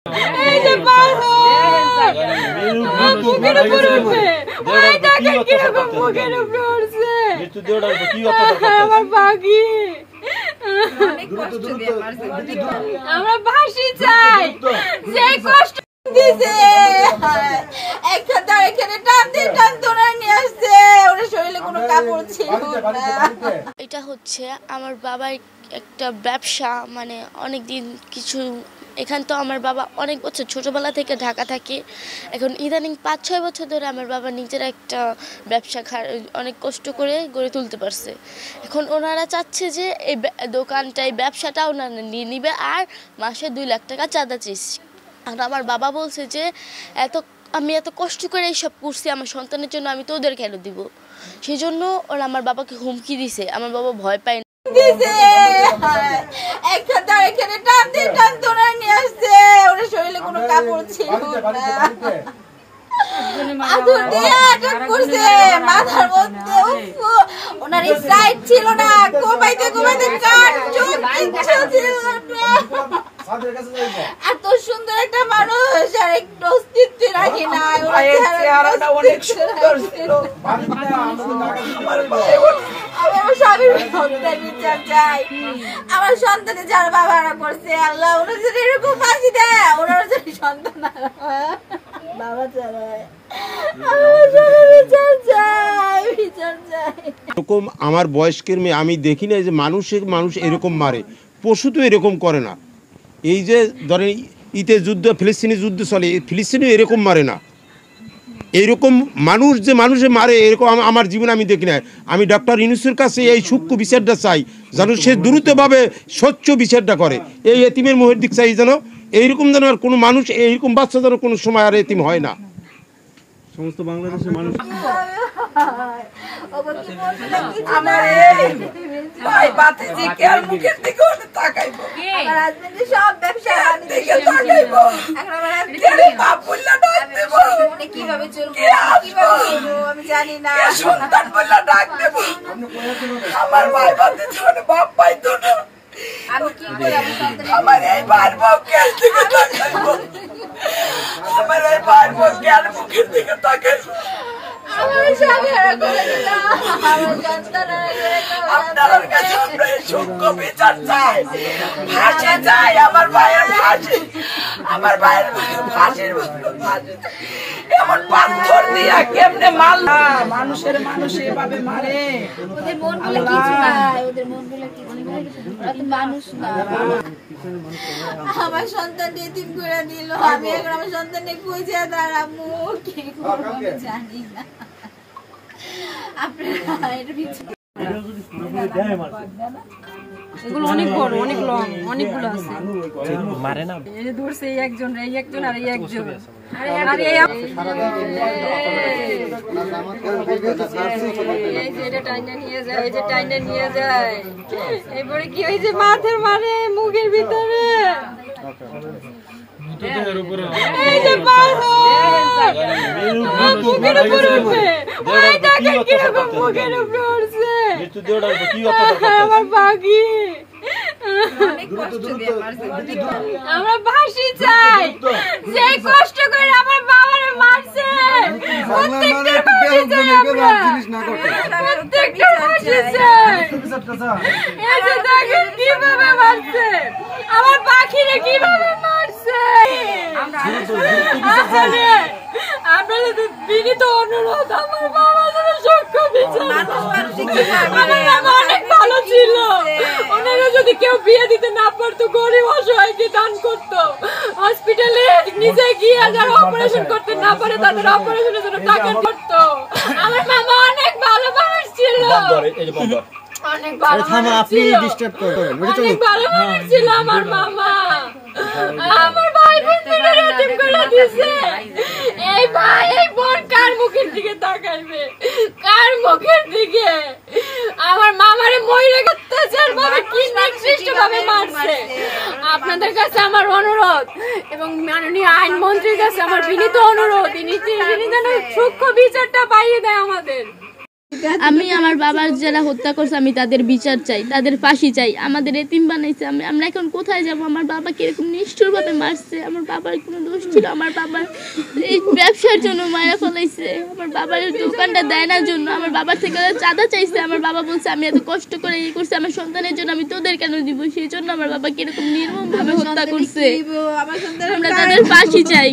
এই যে পারো মুখের উপর উঠবে ওই দেখেন কিরকম মুখের উপর উঠছে আমার বাকি আমরা ফাঁসি চাই যে কষ্ট দিছে একটা তার এখানে টানতে টানতে ওনার নিয়ে আসছে ওর শরীরে কোনো কাপড় ছিল না। এটা হচ্ছে আমার বাবার একটা ব্যবসা, মানে অনেক দিন কিছু এখান তো আমার বাবা অনেক বছর ছোটবেলা থেকে ঢাকা থাকে, এখন ইদানিং ৫-৬ বছর ধরে আমার বাবা নিজের একটা ব্যবসা অনেক কষ্ট করে গড়ে তুলতে পারছে। এখন ওনারা চাচ্ছে যে এই দোকানটা এই ব্যবসাটা ওনারা নিয়ে নিবে আর মাসে ২ লাখ টাকা চাঁদা চেয়েছি। আর আমার বাবা বলছে যে আমি এত কষ্ট করে এইসব করছি আমার সন্তানের জন্য, আমি তো ওদের কেন দিব, সেই জন্য ওরা আমার বাবাকে হুমকি দিছে। আমার বাবা ভয় পায় না দিছে একটা তার এখানে টানতে টানতে ওনার নিয়ে আসছে ওর শরীরে কোনো কাপড় ছিল না আদর দিয়ে আটক করছে মাথার মধ্যে ওনার সাইড ছিল না কোবাইতে কোবাইতে কাট চোখ কিচ্ছু ছিল না। এত সুন্দর একটা মানুষ আর একটু অস্তিত্ব রাখে না, চেহারাটা অনেক সুন্দর ছিল। আমার স্বামীর সন্তান বিচার চাই, আমার সন্তানের যারা বাবারা করছে আল্লাহ ওনার যদি এরকম ফাঁসি দেয় ওনার যদি সন্তান বাবা চালায় এরকম আমার বয়স্কের মেয়ে আমি দেখি না যে মানুষ এরকম মারে, পশু তো এরকম করে না। এই যে ধরেন ইতে যুদ্ধ ফিলিস্তিনি যুদ্ধ চলে, ফিলিস্তিনি এরকম মারে না। এইরকম মানুষে মারে এরকম আমার জীবনে আমি দেখি না। আমি ডক্টর ইউনূসের কাছে এই সূক্ষ্ম বিচারটা চাই যেন সে দ্রুতভাবে স্বচ্ছ বিচারটা করে। এই এতিমের মোহের দিক চাই যেন এইরকম যেন আর কোনো মানুষ এইরকম বাচ্চা যেন কোনো সময় আর এতিম হয় না। সমস্ত বাংলাদেশের মানুষ কিভাবে চলবো আমি জানি না, আমার ভাই বাদে বাপ পাইতো না, আমি কি করে আমার এই ভাইয়ের বউকে দিকে তাকাইবো, আমার এই ভাইয়ের বউকে আর মুখের দিকে তাকাইবো। আপনার কাছে আমরা সূক্ষ্ম বিচার চাই, ফাঁসি চাই, আমার ভাইয়ের ফাঁসি, আমার ভাইয়ের ফাঁসির ফাঁসি। এমন পাথর দিয়া কেমনে মারলা মানুষের মানুষ এভাবে মারে? ওদের মনগুলো কিছু নাই, ওদের মনগুলো কিছু নাই, ওরা তো মানুষ না। আমার সন্তান এতিম করে দিল, আমি এখন আমার সন্তানকে খুঁজে দাঁড়াবো, কি করবো আমি জানি না। আপনারা এর পিছনে এগুলো অনেক বড়, অনেক লং, অনেকগুলো আছে মারে না। এই যে ধরছে এই একজন আর এই একজন, আর এই যে টাইনা নিয়ে যায়, এই যে টাইনা নিয়ে যায়, এরপরে কি ওই যে মাথার মারে মুখের ভিতরে, এই যে পারো মুখের উপর উঠবে ওই দেখেন কিরকম মুখের উপর উঠছে আমার বাকি। আমরা ফাঁসি চাই যে কষ্ট করে আমার বাবারে মারছে, প্রত্যেকটা ফাঁসি চাই, আমরা প্রত্যেকটা ফাঁসি চাই। এই যে দেখেন কিভাবে মারছে আমার পাখিরে, কিভাবে মারছে। আপনাদের বিনীত অনুরোধ আমার বাবা যেন সূক্ষ্ম বিচার, আমার বাবা অনেক ভালো ছিল, ওনারা যদি কেউ বিয়ে দিতে না পারতো গরিব অসহায়কে দান করতো, হসপিটালে নিজে গিয়ে যারা অপারেশন করতে না পারে তাদের অপারেশনের জন্য টাকা করতো। আমার মামা অনেক ভালো মানুষ ছিল, অনেক ভালো মানুষ ছিল আমার মামা। আমার ভাই বোনদের এতিম করে দিয়েছে, এই ভাই এই বোন কার মুখের দিকে তাকাইবে, কার মুখের দিকে? আমার মামারে মইরে অত্যাচার ভাবে কি নিকৃষ্ট ভাবে মারছে। আপনাদের কাছে আমার অনুরোধ এবং মাননীয় আইনমন্ত্রীর কাছে আমার বিনীত অনুরোধ, তিনি যেন সূক্ষ্ম বিচারটা পাইয়ে দেয় আমাদের। আমি আমার বাবার যারা হত্যা করছে আমি তাদের বিচার চাই, তাদের ফাঁসি চাই। আমাদের এতিম বানাইছে, আমরা এখন কোথায় যাব? আমার বাবা কিরকম নিষ্ঠুরভাবে মারছে। আমার বাবার কোনো দোষ ছিল? আমার বাবার এই ব্যবসার জন্য মায়েরা ফলাইছে। আমার বাবার দোকানটা দেয় না জন্য আমার বাবার থেকে চাঁদা চাইছে। আমার বাবা বলছে আমি এত কষ্ট করে এই করছি আমার সন্তানের জন্য, আমি তোদের কেন দিব? সেই জন্য আমার বাবা কিরকম নির্মমভাবে হত্যা করছে। আমরা তাদের ফাঁসি চাই।